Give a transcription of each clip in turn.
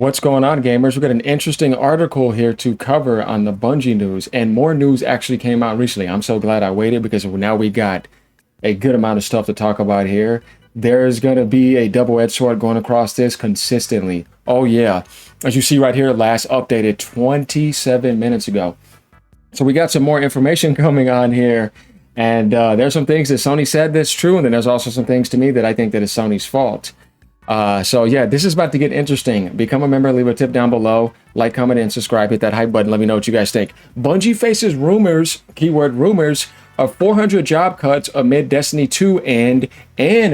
What's going on, gamers? We've got an interesting article here to cover on the Bungie news, and more news actually came out recently. I'm so glad I waited because now we got a good amount of stuff to talk about here. There's going to be a double-edged sword going across this consistently. Oh yeah, as you see right here, last updated 27 minutes ago. So we got some more information coming on here, and there's some things that Sony said that's true, and then there's also some things to me that I think that is Sony's fault. So yeah, this is about to get interesting. Become a member, leave a tip down below, like, comment, and subscribe. Hit that hype button. Let me know what you guys think. Bungie faces rumors, keyword rumors, of 400 job cuts amid Destiny 2 and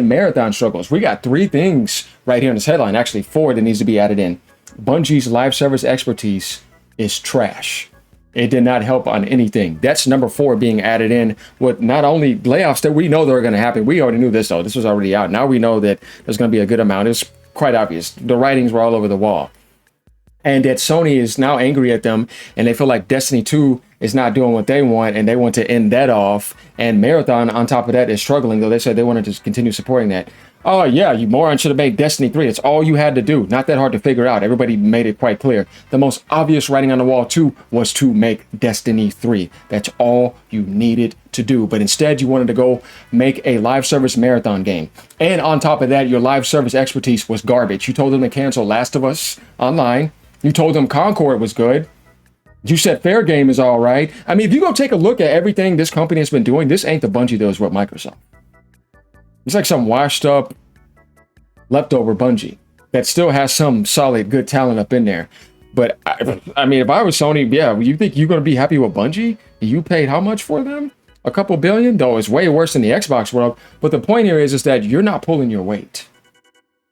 marathon struggles. We got 3 things right here in this headline, actually 4 that needs to be added in. Bungie's live service expertise is trash. It did not help on anything. That's number 4 being added in with not only layoffs that we know that are going to happen. We already knew this though. This was already out. Now we know that there's going to be a good amount. It's quite obvious. The writings were all over the wall. And that Sony is now angry at them and they feel like Destiny 2 is not doing what they want and they want to end that off. And Marathon on top of that is struggling, though they said they wanted to continue supporting that. Oh yeah, you morons should have made Destiny 3. It's all you had to do. Not that hard to figure out. Everybody made it quite clear. The most obvious writing on the wall too was to make Destiny 3. That's all you needed to do. But instead you wanted to go make a live service marathon game. And on top of that, your live service expertise was garbage. You told them to cancel Last of Us Online. You told them Concord was good. You said fair game is all right. I mean, if you go take a look at everything this company has been doing, this ain't the Bungie that was with Microsoft. It's like some washed up leftover Bungie that still has some solid good talent up in there. But I mean, if I was Sony, yeah, you think you're going to be happy with Bungie? You paid how much for them? A couple billion? Though it's way worse than the Xbox world. But the point here is that you're not pulling your weight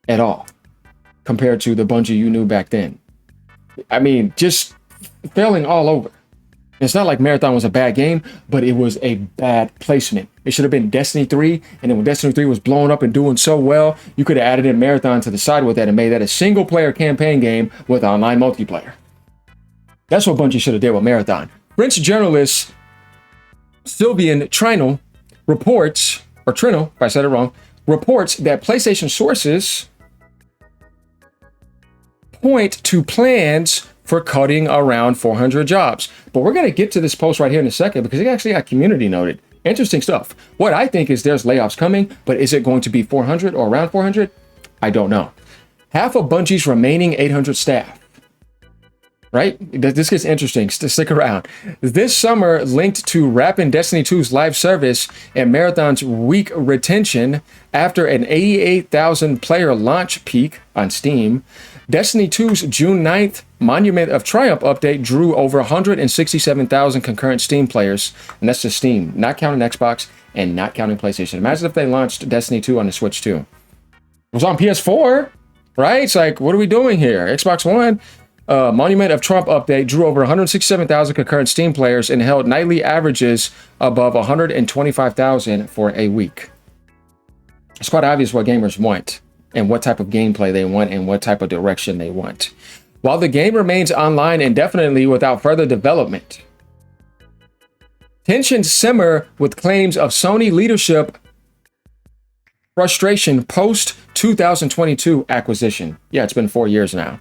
at all compared to the Bungie you knew back then. I mean, just failing all over. It's not like Marathon was a bad game, but it was a bad placement. It should have been Destiny 3, and then when Destiny 3 was blowing up and doing so well, you could have added in Marathon to the side with that and made that a single-player campaign game with online multiplayer. That's what Bungie should have did with Marathon. French journalist Sylvain Trinel reports, or Trinel, if I said it wrong, reports that PlayStation sources point to plans for cutting around 400 jobs. But we're going to get to this post right here in a second because it actually got community noted. Interesting stuff. What I think is there's layoffs coming, but is it going to be 400 or around 400? I don't know. Half of Bungie's remaining 800 staff. Right? This gets interesting. Stick around. This summer, linked to Rappin' Destiny 2's live service and Marathon's weak retention after an 88,000 player launch peak on Steam, Destiny 2's June 9th Monument of Triumph update drew over 167,000 concurrent Steam players. And that's just Steam, not counting Xbox and not counting PlayStation. Imagine if they launched Destiny 2 on the Switch too. It was on PS4, right? It's like, what are we doing here? Xbox One Monument of Trump update drew over 167,000 concurrent Steam players and held nightly averages above 125,000 for a week. It's quite obvious what gamers want and what type of gameplay they want and what type of direction they want. While the game remains online indefinitely without further development, tensions simmer with claims of Sony leadership frustration post 2022 acquisition. Yeah, it's been 4 years now.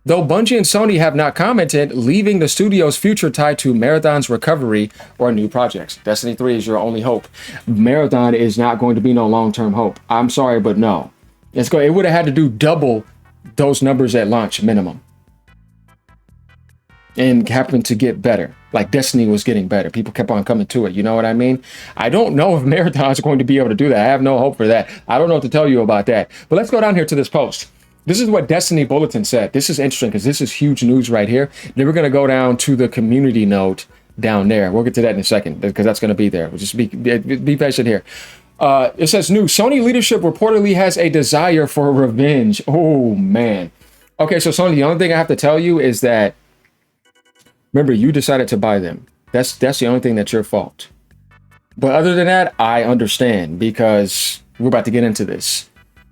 Though Bungie and Sony have not commented, leaving the studio's future tied to Marathon's recovery or new projects. Destiny 3 is your only hope. Marathon is not going to be no long-term hope. I'm sorry, but no. It would have had to do double those numbers at launch minimum. And happened to get better. Like Destiny was getting better. People kept on coming to it. You know what I mean? I don't know if Marathon is going to be able to do that. I have no hope for that. I don't know what to tell you about that. But let's go down here to this post. This is what Destiny Bulletin said. This is interesting because this is huge news right here. Then we're going to go down to the community note down there. We'll get to that in a second because that's going to be there. We'll just be patient here. It says new Sony leadership reportedly has a desire for revenge. Oh man. Okay, so Sony, the only thing I have to tell you is that remember, you decided to buy them. That's the only thing that's your fault. But other than that, I understand because we're about to get into this.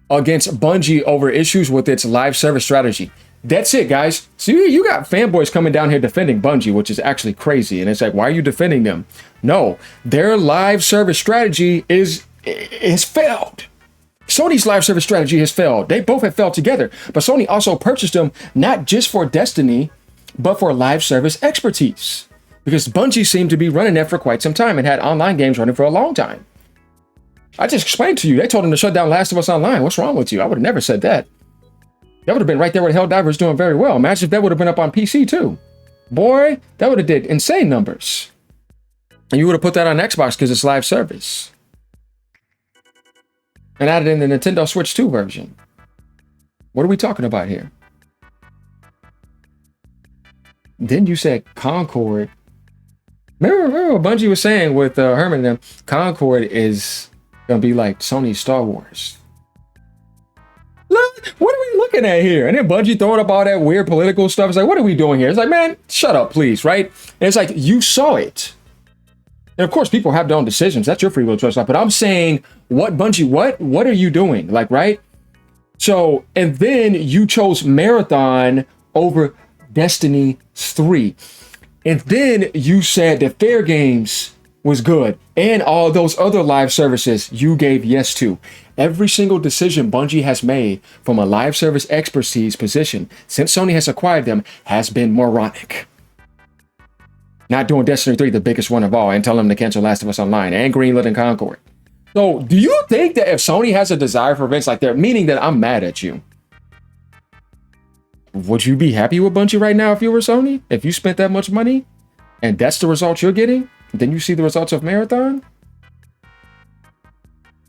Against Bungie over issues with its live service strategy. That's it, guys. So you got fanboys coming down here defending Bungie, which is actually crazy. And it's like, why are you defending them? No, their live service strategy is failed. Sony's live service strategy has failed. They both have failed together. But Sony also purchased them not just for Destiny, but for live service expertise. Because Bungie seemed to be running that for quite some time and had online games running for a long time. I just explained to you, they told them to shut down Last of Us Online. What's wrong with you? I would have never said that. That would have been right there with Helldivers doing very well. Imagine if that would have been up on PC too. Boy, that would have did insane numbers. And you would have put that on Xbox because it's live service. And added in the Nintendo Switch 2 version. What are we talking about here? Then you said Concord. Remember what Bungie was saying with Herman and them? Concord is going to be like Sony's Star Wars. Look, what are we looking at here? And then Bungie throwing up all that weird political stuff. It's like, what are we doing here? It's like, man, shut up, please, right? And it's like, you saw it. And of course, people have their own decisions. That's your free will choice. But I'm saying, what Bungie, what are you doing? Like, right? So, and then you chose Marathon over Destiny 3. And then you said that Fair Games was good. And all those other live services you gave yes to. Every single decision Bungie has made from a live service expertise position since Sony has acquired them has been moronic. Not doing Destiny 3, the biggest one of all, and telling them to cancel Last of Us Online and Greenlit and Concord. So do you think that if Sony has a desire for events like that, meaning that I'm mad at you, would you be happy with Bungie right now if you were Sony? If you spent that much money and that's the results you're getting, then you see the results of Marathon?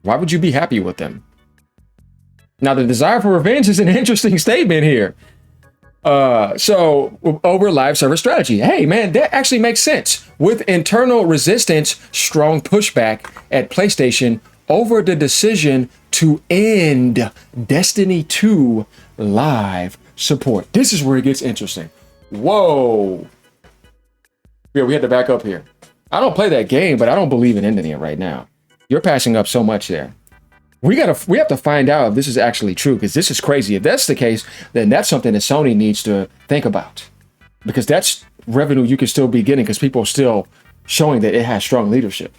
Why would you be happy with them? Now, the desire for revenge is an interesting statement here. So over live service strategy. Hey, man, that actually makes sense. With internal resistance, strong pushback at PlayStation over the decision to end Destiny 2 live support. This is where it gets interesting. Whoa. Yeah, we had to back up here. I don't play that game, but I don't believe in ending it right now. You're passing up so much there. We have to find out if this is actually true, because this is crazy. If that's the case, then that's something that Sony needs to think about, because that's revenue you can still be getting because people are still showing that it has strong leadership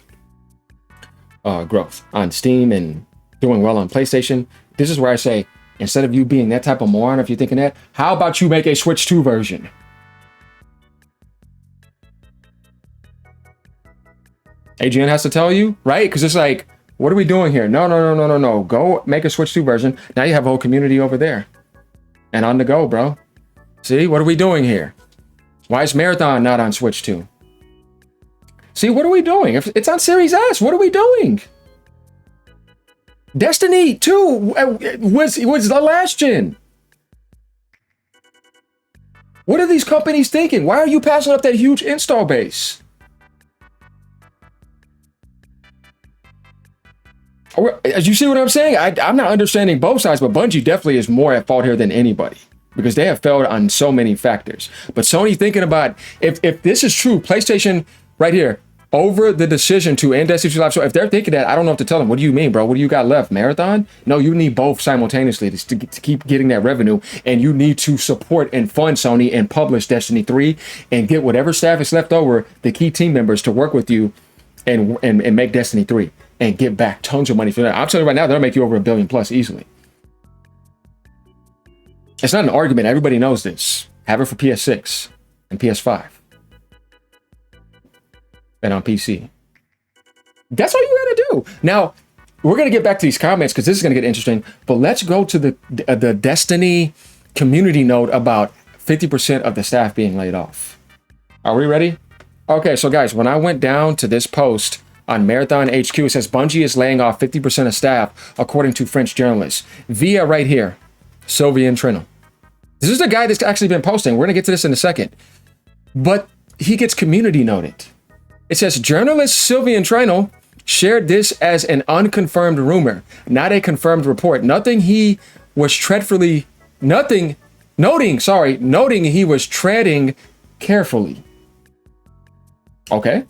growth on Steam and doing well on PlayStation. This is where I say, instead of you being that type of moron, if you're thinking that, how about you make a Switch 2 version? AGN has to tell you, right? Because it's like, what are we doing here? No. Go make a Switch 2 version. Now you have a whole community over there. And on the go, bro. See, what are we doing here? Why is Marathon not on Switch 2? See, what are we doing? If it's on Series S, what are we doing? Destiny 2 was the last gen. What are these companies thinking? Why are you passing up that huge install base? As you see what I'm saying? I'm not understanding both sides, but Bungie definitely is more at fault here than anybody, because they have failed on so many factors. But Sony thinking about, if this is true, PlayStation right here, over the decision to end Destiny 2 Live. So if they're thinking that, I don't know what to tell them. What do you mean, bro? What do you got left? Marathon? No, you need both simultaneously to keep getting that revenue. And you need to support and fund Sony and publish Destiny 3 and get whatever staff is left over, the key team members, to work with you and make Destiny 3 and get back tons of money for that. I'm telling you right now, they'll make you over $1 billion plus easily. It's not an argument. Everybody knows this. Have it for PS6 and PS5. And on PC. That's all you gotta do. Now, we're gonna get back to these comments because this is gonna get interesting, but let's go to the Destiny community note about 50% of the staff being laid off. Are we ready? Okay, so guys, when I went down to this post on Marathon HQ, it says Bungie is laying off 50% of staff, according to French journalists. Via right here, Sylvain Trino. This is the guy that's actually been posting. We're gonna get to this in a second. But he gets community noted. It says journalist Sylvain Trino shared this as an unconfirmed rumor, not a confirmed report. Noting he was treading carefully. Okay.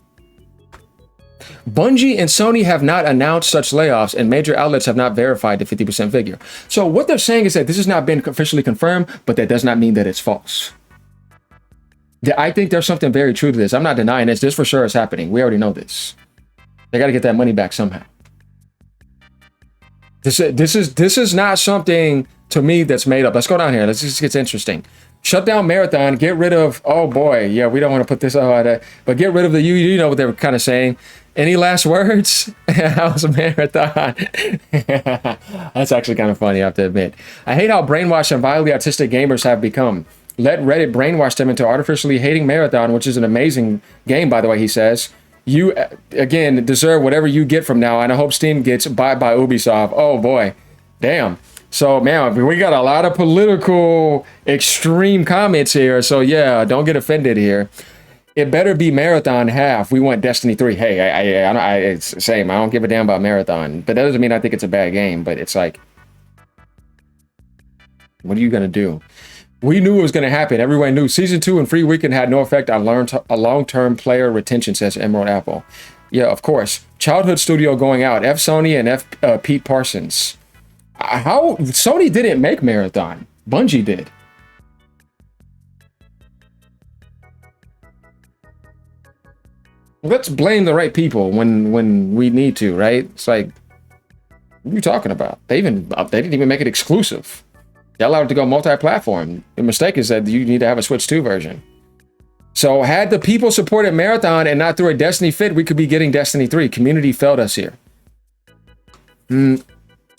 Bungie and Sony have not announced such layoffs, and major outlets have not verified the 50% figure. So what they're saying is that this has not been officially confirmed, but that does not mean that it's false. I think there's something very true to this. I'm not denying this. This for sure is happening. We already know this. They got to get that money back somehow. This is not something to me that's made up. Let's go down here. Let's just get interesting. Shut down Marathon. Get rid of. Oh boy, yeah, we don't want to put this on, but get rid of the. You know what they were kind of saying. Any last words? How's Marathon? That's actually kind of funny, I have to admit. I hate how brainwashed and vilely autistic gamers have become. Let Reddit brainwash them into artificially hating Marathon, which is an amazing game, by the way, he says. You, again, deserve whatever you get from now, and I hope Steam gets bought by Ubisoft. Oh, boy. Damn. So, man, we got a lot of political extreme comments here, so yeah, don't get offended here. It better be Marathon half. We want Destiny 3. Hey, it's the same. I don't give a damn about Marathon. But that doesn't mean I think it's a bad game. But it's like, what are you going to do? We knew it was going to happen. Everyone knew. Season 2 and free weekend had no effect on long-term player retention, says Emerald Apple. Yeah, of course. Childhood Studio going out. F Sony and F Pete Parsons. How? Sony didn't make Marathon. Bungie did. Let's blame the right people when we need to, right? It's like, what are you talking about? They didn't even make it exclusive. They allowed it to go multi-platform. The mistake is that you need to have a Switch 2 version. So had the people supported Marathon and not through a Destiny fit, we could be getting Destiny 3. Community failed us here.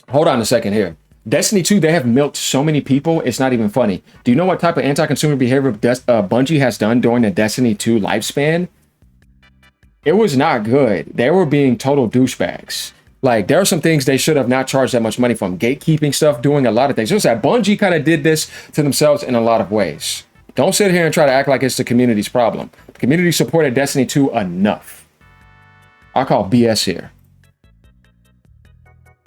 Hold on a second here. Destiny 2, they have milked so many people, it's not even funny. Do you know what type of anti-consumer behavior Bungie has done during the Destiny 2 lifespan? It was not good. They were being total douchebags. Like, there are some things they should have not charged that much money from. Gatekeeping stuff, doing a lot of things. Just that Bungie kind of did this to themselves in a lot of ways. Don't sit here and try to act like it's the community's problem. The community supported Destiny 2 enough. I call BS here.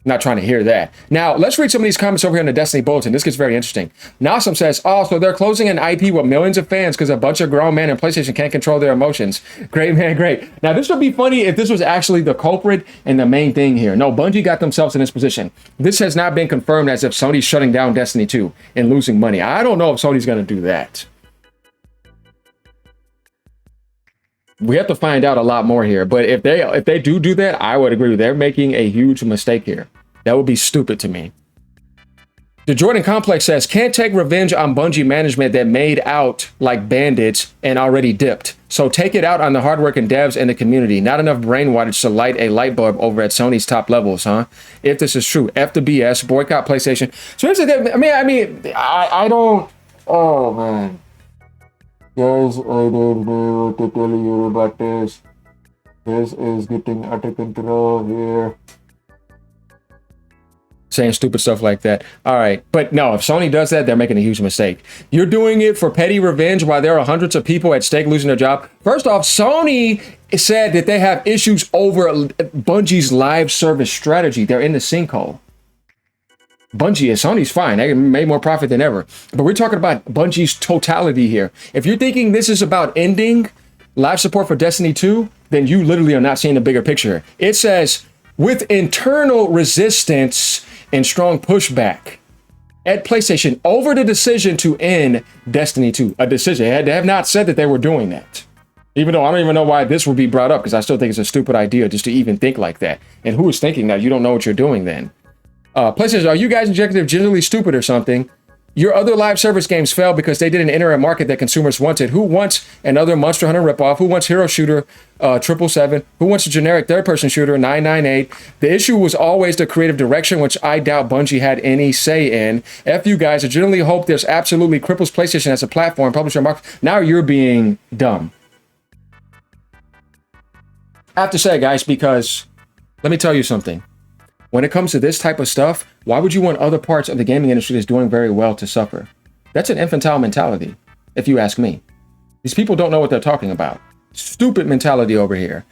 Not trying to hear that. Now, let's read some of these comments over here in the Destiny Bulletin. This gets very interesting. Nasum says, oh, so they're closing an IP with millions of fans because a bunch of grown men in PlayStation can't control their emotions. Great, man, great. Now, this would be funny if this was actually the culprit and the main thing here. No, Bungie got themselves in this position. This has not been confirmed as if Sony's shutting down Destiny 2 and losing money. I don't know if Sony's going to do that. We have to find out a lot more here, but if they do that, I would agree. They're making a huge mistake here. That would be stupid to me. The Jordan Complex says, can't take revenge on Bungie management that made out like bandits and already dipped. So take it out on the hard work and devs and the community. Not enough brainwashing to light a light bulb over at Sony's top levels, huh? If this is true, F the BS, boycott PlayStation. So here's the thing. I don't. Oh man. Guys, I don't know what to tell you about this. This is getting out of control here. Saying stupid stuff like that. All right. But no, if Sony does that, they're making a huge mistake. You're doing it for petty revenge while there are hundreds of people at stake losing their job. First off, Sony said that they have issues over Bungie's live service strategy. They're in the sinkhole. Sony's fine. They made more profit than ever. But we're talking about Bungie's totality here. If you're thinking this is about ending live support for Destiny 2, then you literally are not seeing the bigger picture. It says, with internal resistance and strong pushback at PlayStation over the decision to end Destiny 2. A decision. They have not said that they were doing that. Even though I don't even know why this would be brought up, because I still think it's a stupid idea just to even think like that. And who is thinking that? You don't know what you're doing then. PlayStation, are you guys executive generally stupid or something? Your other live service games failed because they didn't enter a market that consumers wanted. Who wants another Monster Hunter ripoff? Who wants Hero Shooter 777? Who wants a generic third-person shooter 998? The issue was always the creative direction, which I doubt Bungie had any say in. F you guys. I generally hope this absolutely cripples PlayStation as a platform, publisher, market. Now you're being dumb. I have to say, guys, because let me tell you something. When it comes to this type of stuff, why would you want other parts of the gaming industry that's doing very well to suffer? That's an infantile mentality, if you ask me. These people don't know what they're talking about. Stupid mentality over here.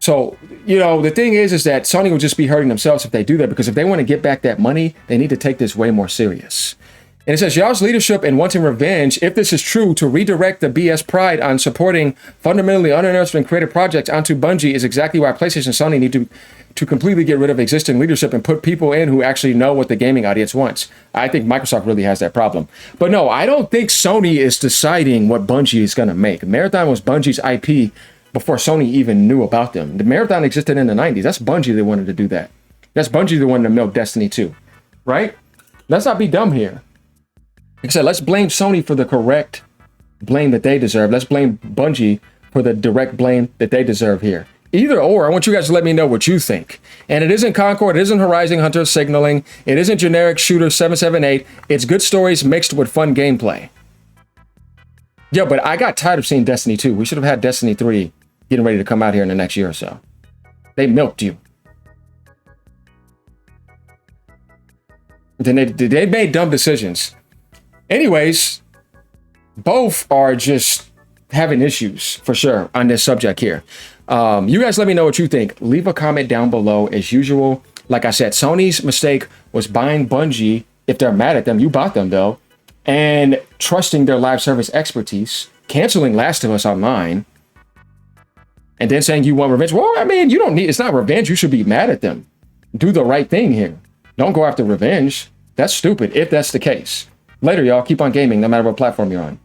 So, the thing is that Sony will just be hurting themselves if they do that, because if they want to get back that money, they need to take this way more serious. And it says, y'all's leadership in wanting revenge, if this is true, to redirect the BS pride on supporting fundamentally uninterested and creative projects onto Bungie is exactly why PlayStation and Sony need to completely get rid of existing leadership and put people in who actually know what the gaming audience wants. I think Microsoft really has that problem. But no, I don't think Sony is deciding what Bungie is going to make. Marathon was Bungie's IP before Sony even knew about them. The Marathon existed in the 90s. That's Bungie that wanted to do that. That's Bungie the one to milk Destiny 2, right? Let's not be dumb here. Like I said, let's blame Sony for the correct blame that they deserve. Let's blame Bungie for the direct blame that they deserve here. Either or, I want you guys to let me know what you think. And it isn't Concord, it isn't Horizon Hunter Signaling, it isn't generic shooter 778. It's good stories mixed with fun gameplay. Yeah, but I got tired of seeing Destiny 2. We should have had Destiny 3 getting ready to come out here in the next year or so. They milked you. Then they made dumb decisions. Anyways, both are just having issues for sure on this subject here. You guys let me know what you think. Leave a comment down below as usual. Like I said, Sony's mistake was buying Bungie. If they're mad at them, you bought them though. And trusting their live service expertise, canceling Last of Us Online, and then saying you want revenge. Well, I mean, you don't need, it's not revenge. You should be mad at them. Do the right thing here. Don't go after revenge. That's stupid if that's the case. Later, y'all. Keep on gaming no matter what platform you're on.